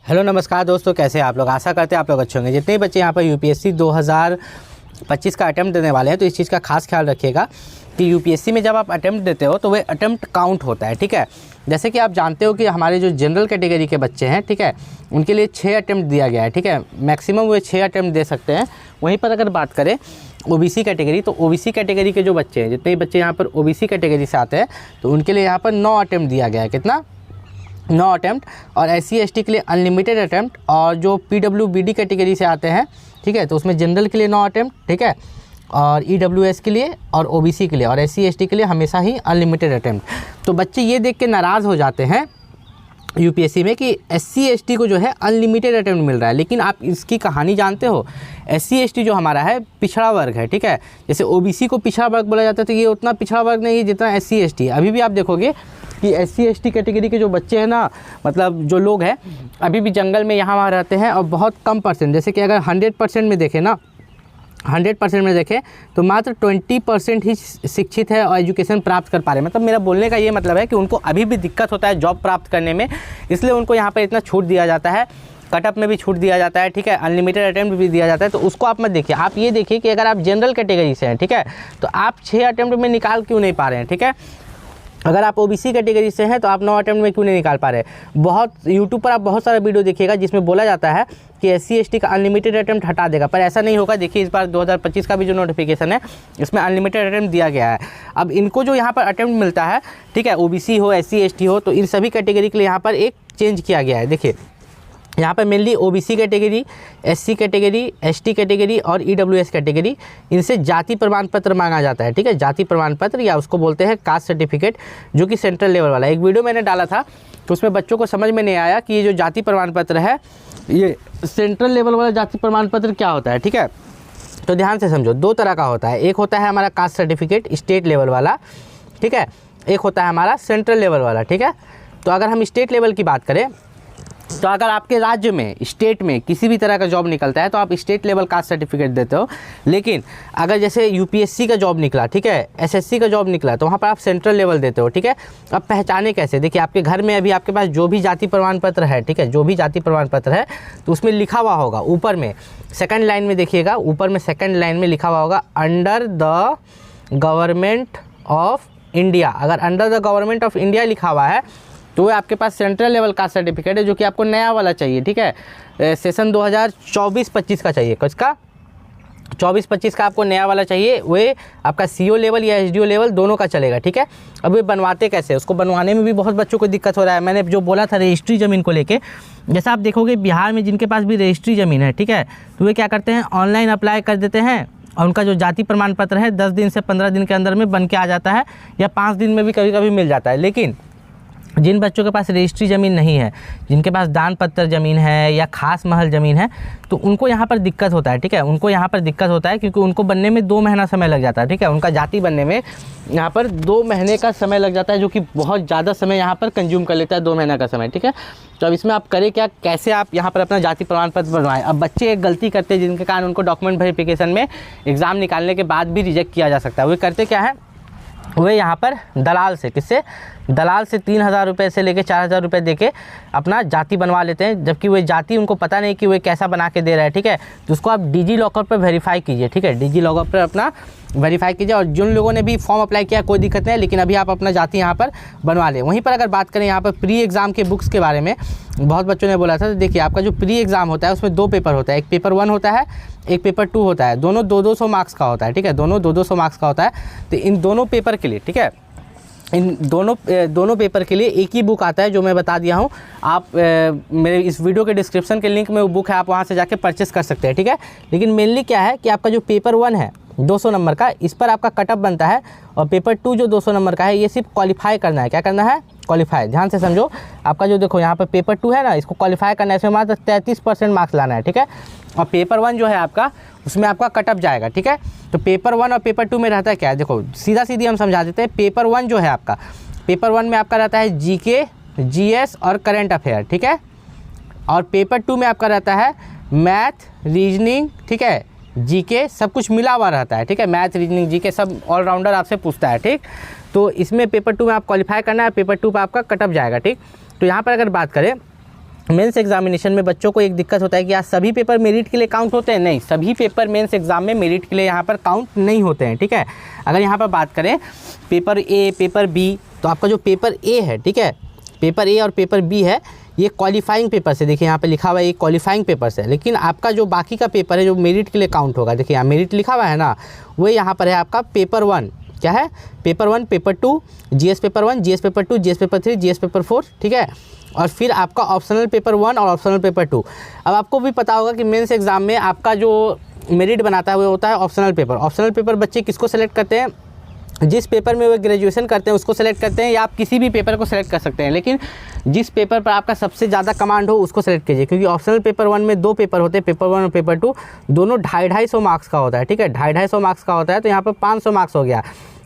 Hello नमस्कार दोस्तों, कैसे हैं आप लोग। आशा करते हैं आप लोग अच्छे होंगे। जितने बच्चे यहाँ पर यूपीएससी 2025 का अटैम्प्ट देने वाले हैं तो इस चीज़ का खास ख्याल रखिएगा कि यूपीएससी में जब आप अटैम्प्ट देते हो तो वह अटैम्प्ट काउंट होता है, ठीक है। जैसे कि आप जानते हो कि हमारे जो जनरल कैटेगरी के बच्चे हैं, ठीक है, उनके लिए 6 अटैम्प्ट दिया गया है, ठीक है। मैक्सिमम वे 6 अटैम्प्ट दे सकते हैं। वहीं पर अगर बात करें ओबीसी कैटेगरी, तो ओबीसी कैटेगरी के जो बच्चे हैं, जितने बच्चे यहाँ पर ओबीसी कैटेगरी से आते हैं तो उनके लिए यहाँ पर 9 अटैम्प्ट दिया गया है। कितना? 9 अटैम्प्ट। और एससी एसटी के लिए अनलिमिटेड अटैम्प्ट। और जो पीडब्ल्यूबीडी कैटेगरी से आते हैं, ठीक है, तो उसमें जनरल के लिए 9 अटैम्प्ट, ठीक है, और ईडब्ल्यूएस के लिए और ओबीसी के लिए और एससी एसटी के लिए हमेशा ही अनलिमिटेड अटैम्प्ट। तो बच्चे ये देख के नाराज़ हो जाते हैं यूपीएससी में कि एससी एसटी को जो है अनलिमिटेड अटैम्प्ट मिल रहा है। लेकिन आप इसकी कहानी जानते हो, एससी एसटी जो हमारा है पिछड़ा वर्ग है, ठीक है। जैसे ओबीसी को पिछड़ा वर्ग बोला जाता है तो ये उतना पिछड़ा वर्ग नहीं है जितना एससी एसटी। अभी भी आप देखोगे कि एससी एसटी कैटेगरी के जो बच्चे हैं ना, मतलब जो लोग हैं अभी भी जंगल में यहाँ वहाँ रहते हैं और बहुत कम परसेंट, जैसे कि अगर 100% में देखें ना, 100% में देखें तो मात्र 20% ही शिक्षित है और एजुकेशन प्राप्त कर पा रहे हैं। मतलब मेरा बोलने का ये मतलब है कि उनको अभी भी दिक्कत होता है जॉब प्राप्त करने में, इसलिए उनको यहाँ पर इतना छूट दिया जाता है। कटअप में भी छूट दिया जाता है, ठीक है, अनलिमिटेड अटैम्प्ट भी दिया जाता है। तो उसको आप मत देखिए, आप ये देखिए कि अगर आप जनरल कैटेगरी से हैं, ठीक है, तो आप 6 अटैम्प्ट में निकाल क्यों नहीं पा रहे हैं, ठीक है। अगर आप ओबीसी कैटेगरी से हैं तो आप 9 अटैम्प्ट में क्यों नहीं निकाल पा रहे। बहुत यूट्यूब पर आप बहुत सारा वीडियो देखिएगा जिसमें बोला जाता है कि एससी एसटी का अनलिमिटेड अटैम्प्ट हटा देगा, पर ऐसा नहीं होगा। देखिए इस बार 2025 का भी जो नोटिफिकेशन है इसमें अनलिमिटेड अटैम्प्ट दिया गया है। अब इनको जो यहाँ पर अटैम्प्ट मिलता है, ठीक है, ओबीसी हो एससी एसटी हो, तो इन सभी कैटेगरी के लिए यहाँ पर एक चेंज किया गया है। देखिए यहाँ पर mainly OBC category, SC category, ST category और ईडब्ल्यूएस कैटेगरी, इनसे जाति प्रमाण पत्र मांगा जाता है, ठीक है। जाति प्रमाण पत्र या उसको बोलते हैं कास्ट सर्टिफिकेट, जो कि सेंट्रल लेवल वाला। एक वीडियो मैंने डाला था तो उसमें बच्चों को समझ में नहीं आया कि ये जो जाति प्रमाण पत्र है, ये सेंट्रल लेवल वाला जाति प्रमाण पत्र क्या होता है, ठीक है। तो ध्यान से समझो, 2 तरह का होता है। एक होता है हमारा कास्ट सर्टिफिकेट स्टेट लेवल वाला, ठीक है, एक होता है हमारा सेंट्रल लेवल वाला, ठीक है। तो अगर हम स्टेट लेवल की बात करें तो अगर आपके राज्य में, स्टेट में किसी भी तरह का जॉब निकलता है तो आप स्टेट लेवल कास्ट सर्टिफिकेट देते हो। लेकिन अगर जैसे यूपीएससी का जॉब निकला, ठीक है, एसएससी का जॉब निकला, तो वहाँ पर आप सेंट्रल लेवल देते हो, ठीक है। अब पहचाने कैसे? देखिए आपके घर में अभी आपके पास जो भी जाति प्रमाण पत्र है, ठीक है, जो भी जाति प्रमाण पत्र है तो उसमें लिखा हुआ होगा ऊपर में, सेकंड लाइन में देखिएगा, ऊपर में सेकंड लाइन में लिखा हुआ होगा under the government of India. अगर under the government of India लिखा हुआ है तो वो आपके पास सेंट्रल लेवल का सर्टिफिकेट है, जो कि आपको नया वाला चाहिए, ठीक है। सेशन 2024-25 का चाहिए। किसका? 24-25 का आपको नया वाला चाहिए। वे आपका सीओ लेवल या एसडीओ लेवल दोनों का चलेगा, ठीक है। अब ये बनवाते कैसे? उसको बनवाने में भी बहुत बच्चों को दिक्कत हो रहा है। मैंने जो बोला था रजिस्ट्री ज़मीन को लेके, जैसा आप देखोगे बिहार में जिनके पास भी रजिस्ट्री ज़मीन है, ठीक है, तो वे क्या करते हैं, ऑनलाइन अप्लाई कर देते हैं और उनका जो जाति प्रमाण पत्र है 10 दिन से 15 दिन के अंदर में बन के आ जाता है, या 5 दिन में भी कभी कभी मिल जाता है। लेकिन जिन बच्चों के पास रजिस्ट्री ज़मीन नहीं है, जिनके पास दान पत्र ज़मीन है या खास महल ज़मीन है, तो उनको यहाँ पर दिक्कत होता है, ठीक है। उनको यहाँ पर दिक्कत होता है क्योंकि उनको बनने में 2 महीना समय लग जाता है, ठीक है। उनका जाति बनने में यहाँ पर 2 महीने का समय लग जाता है, जो कि बहुत ज़्यादा समय यहाँ पर कंज्यूम कर लेता है, 2 महीना का समय, ठीक है। तो अब इसमें आप करें क्या, कैसे आप यहाँ पर अपना जाति प्रमाण पत्र बनवाएं। अब बच्चे एक गलती करते हैं जिनके कारण उनको डॉक्यूमेंट वेरिफिकेशन में एग्ज़ाम निकालने के बाद भी रिजेक्ट किया जा सकता है। वे करते क्या है, वे यहाँ पर दलाल से, किससे? दलाल से 3000 रुपये से लेकर 4000 रुपये देके अपना जाति बनवा लेते हैं, जबकि वे जाति उनको पता नहीं कि वे कैसा बना के दे रहा है, ठीक है। तो उसको आप डिजी लॉकर पर वेरीफाई कीजिए, ठीक है, डिजी लॉकर पर अपना वेरीफाई कीजिए। और जिन लोगों ने भी फॉर्म अप्लाई किया कोई दिक्कत नहीं, लेकिन अभी आप अपना जाति यहाँ पर बनवा लें। वहीं पर अगर बात करें यहाँ पर प्री एग्ज़ाम के बुक्स के बारे में, बहुत बच्चों ने बोला था, तो देखिए आपका जो प्री एग्ज़ाम होता है उसमें 2 पेपर होता है, एक पेपर 1 होता है, एक पेपर 2 होता है। दोनों 200 मार्क्स का होता है, ठीक है, दोनों 200 मार्क्स का होता है। तो इन दोनों पेपर के लिए, ठीक है, इन दोनों पेपर के लिए एक ही बुक आता है, जो मैं बता दिया हूँ। आप मेरे इस वीडियो के डिस्क्रिप्शन के लिंक में वो बुक है, आप वहाँ से जाके परचेस कर सकते हैं, ठीक है। लेकिन मेनली क्या है कि आपका जो पेपर 1 है 200 नंबर का, इस पर आपका कटअप बनता है, और पेपर 2 जो 200 नंबर का है, ये सिर्फ क्वालिफाई करना है। क्या करना है? क्वालिफाई। ध्यान से समझो, आपका जो देखो यहाँ पर पेपर 2 है ना, इसको क्वालिफाई करना है, इसमें मात्र 33% मार्क्स लाना है, ठीक है। और पेपर 1 जो है आपका, उसमें आपका कटअप जाएगा, ठीक है। तो पेपर 1 और पेपर 2 में रहता है क्या है, देखो सीधा सीधी हम समझा देते हैं। पेपर 1 जो है आपका, पेपर 1 में आपका रहता है जीके, जीएस और करंट अफेयर, ठीक है। और पेपर 2 में आपका रहता है मैथ, रीजनिंग, ठीक है, जीके, सब कुछ मिला हुआ रहता है, ठीक है। मैथ, रीजनिंग, जीके सब ऑलराउंडर आपसे पूछता है, ठीक। तो इसमें पेपर 2 में आप क्वालिफाई करना है, पेपर 2 पर आपका कटअप जाएगा, ठीक। तो यहाँ पर अगर बात करें मेंस एग्जामिनेशन में बच्चों को एक दिक्कत होता है कि यार सभी पेपर मेरिट के लिए काउंट होते हैं। नहीं, सभी पेपर मेंस एग्जाम में मेरिट के लिए यहाँ पर काउंट नहीं होते हैं, ठीक है। अगर यहाँ पर बात करें पेपर ए, पेपर बी, तो आपका जो पेपर ए है, ठीक है, पेपर ए और पेपर बी है, ये क्वालिफाइंग पेपर से, देखिए यहाँ पे लिखा हुआ है ये क्वालिफाइंग पेपर से। लेकिन आपका जो बाकी का पेपर है जो मेरिट के लिए काउंट होगा, देखिए यहाँ मेरिट लिखा हुआ है ना, वो यहाँ पर है आपका पेपर 1, क्या है, paper 1, paper 2, GS paper 1, GS paper 2, GS paper 3, GS paper 4, ठीक है। और फिर आपका ऑप्शनल पेपर 1 और ऑप्शनल पेपर 2। अब आपको भी पता होगा कि मेंस एग्जाम में आपका जो मेरिट बनाता है वो होता है ऑप्शनल पेपर। ऑप्शनल पेपर बच्चे किसको सेलेक्ट करते हैं, जिस पेपर में वो ग्रेजुएशन करते हैं उसको सेलेक्ट करते हैं, या आप किसी भी पेपर को सेलेक्ट कर सकते हैं, लेकिन जिस पेपर पर आपका सबसे ज़्यादा कमांड हो उसको सेलेक्ट कीजिए। क्योंकि ऑप्शनल पेपर 1 में 2 पेपर होते हैं, पेपर 1 और पेपर 2, दोनों 250 मार्क्स का होता है, ठीक है, 250 मार्क्स का होता है। तो यहाँ पर 500 मार्क्स हो गया,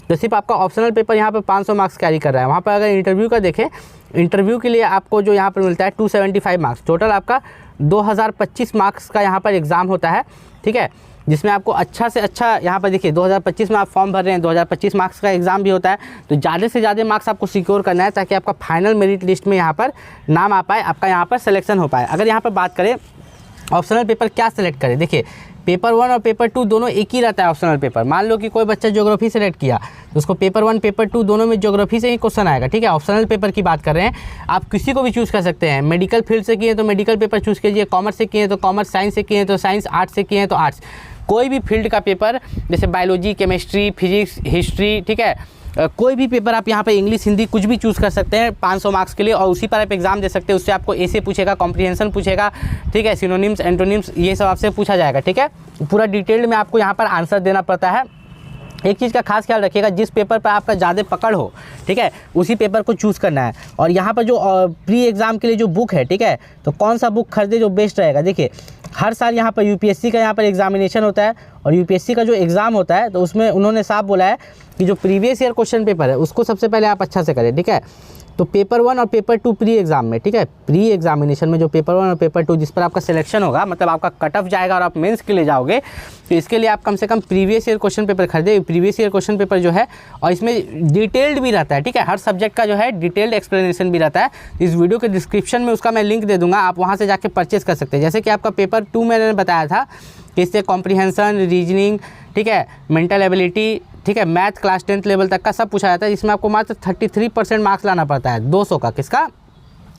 तो सिर्फ आपका ऑप्शनल पेपर यहाँ पर 500 मार्क्स कैरी कर रहा है। वहाँ पर अगर इंटरव्यू का देखें, इंटरव्यू के लिए आपको जो यहाँ पर मिलता है 275 मार्क्स, टोटल आपका 2025 मार्क्स का यहाँ पर एग्ज़ाम होता है, ठीक है, जिसमें आपको अच्छा से अच्छा, यहाँ पर देखिए 2025 में आप फॉर्म भर रहे हैं, 2025 मार्क्स का एग्ज़ाम भी होता है। तो ज़्यादा से ज़्यादा मार्क्स आपको सिक्योर करना है ताकि आपका फाइनल मेरिट लिस्ट में यहाँ पर नाम आ पाए, आपका यहाँ पर सिलेक्शन हो पाए। अगर यहाँ पर बात करें ऑप्शनल पेपर क्या सेलेक्ट करें, देखिए पेपर 1 और पेपर 2 दोनों एक ही रहता है ऑप्शनल पेपर। मान लो कि कोई बच्चा ज्योग्राफी सेलेक्ट किया तो उसको पेपर 1 पेपर 2 दोनों में ज्योग्राफी से ही क्वेश्चन आएगा, ठीक है। ऑप्शनल पेपर की बात कर रहे हैं, आप किसी को भी चूज़ कर सकते हैं। मेडिकल फील्ड से किए तो मेडिकल पेपर चूज़ कीजिए, कॉमर्स से किए तो कॉमर्स, साइंस से किए तो साइंस, आर्ट्स से किए तो आर्ट्स, कोई भी फील्ड का पेपर, जैसे बायोलॉजी, केमिस्ट्री, फिजिक्स, हिस्ट्री, ठीक है, कोई भी पेपर आप यहाँ पे इंग्लिश, हिंदी कुछ भी चूज़ कर सकते हैं 500 मार्क्स के लिए, और उसी पर आप एग्जाम दे सकते हैं। उससे आपको ऐसे पूछेगा, कॉम्प्रिहेंशन पूछेगा, ठीक है, सिनोनिम्स, एंटोनिम्स, ये सब आपसे पूछा जाएगा, ठीक है। पूरा डिटेल्ड में आपको यहाँ पर आंसर देना पड़ता है। एक चीज़ का खास ख्याल रखिएगा, जिस पेपर पर आपका ज़्यादा पकड़ हो, ठीक है, उसी पेपर को चूज़ करना है। और यहाँ पर जो प्री एग्ज़ाम के लिए जो बुक है, ठीक है, तो कौन सा बुक खरीदे जो बेस्ट रहेगा। देखिए हर साल यहाँ पर यूपीएससी का यहाँ पर एग्जामिनेशन होता है, और यूपीएससी का जो एग्ज़ाम होता है तो उसमें उन्होंने साफ बोला है कि जो प्रीवियस ईयर क्वेश्चन पेपर है उसको सबसे पहले आप अच्छा से करें, ठीक है। तो पेपर 1 और पेपर 2 प्री एग्ज़ाम में, ठीक है, प्री एग्जामिनेशन में जो पेपर 1 और पेपर 2 जिस पर आपका सिलेक्शन होगा, मतलब आपका कट ऑफ जाएगा और आप मेंस के लिए जाओगे, तो इसके लिए आप कम से कम प्रीवियस ईयर क्वेश्चन पेपर खरीदे। प्रीवियस ईयर क्वेश्चन पेपर जो है, और इसमें डिटेल्ड भी रहता है, ठीक है, हर सब्जेक्ट का जो है डिटेल्ड एक्सप्लेनेशन भी रहता है। इस वीडियो के डिस्क्रिप्शन में उसका मैं लिंक दे दूँगा, आप वहाँ से जाके परचेस कर सकते हैं। जैसे कि आपका पेपर 2 मैंने बताया था कि इससे कॉम्प्रिहेंशन, रीजनिंग, ठीक है, मेंटल एबिलिटी, ठीक है, मैथ क्लास 10th लेवल तक का सब पूछा जाता है, जिसमें आपको मात्र 33% मार्क्स लाना पड़ता है 200 का, किसका,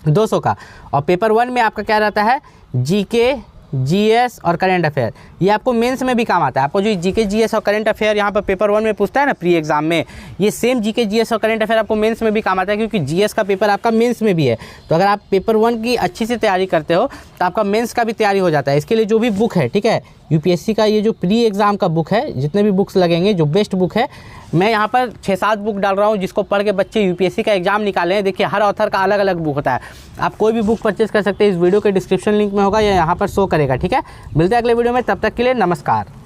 200 का। और पेपर 1 में आपका क्या रहता है, जीके, जीएस और करंट अफेयर, ये आपको मेंस में भी काम आता है। आपको जो जीके, जीएस और करंट अफेयर यहाँ पर पेपर 1 में पूछता है ना प्री एग्जाम में, ये सेम जीके, जीएस और करंट अफेयर आपको मेंस में भी काम आता है, क्योंकि जीएस का पेपर आपका मेंस में भी है। तो अगर आप पेपर 1 की अच्छी से तैयारी करते हो तो आपका मेंस का भी तैयारी हो जाता है। इसके लिए जो भी बुक है, ठीक है, यूपीएससी का ये जो प्री एग्ज़ाम का बुक है, जितने भी बुक्स लगेंगे, जो बेस्ट बुक है, मैं यहाँ पर 6-7 बुक डाल रहा हूँ जिसको पढ़ के बच्चे यूपीएससी का एग्जाम निकाले हैं। देखिए हर ऑथर का अलग अलग बुक होता है, आप कोई भी बुक परचेज कर सकते हैं। इस वीडियो के डिस्क्रिप्शन लिंक में होगा या यहाँ पर शो करेगा, ठीक है। मिलते हैं अगले वीडियो में, तब तक के लिए नमस्कार।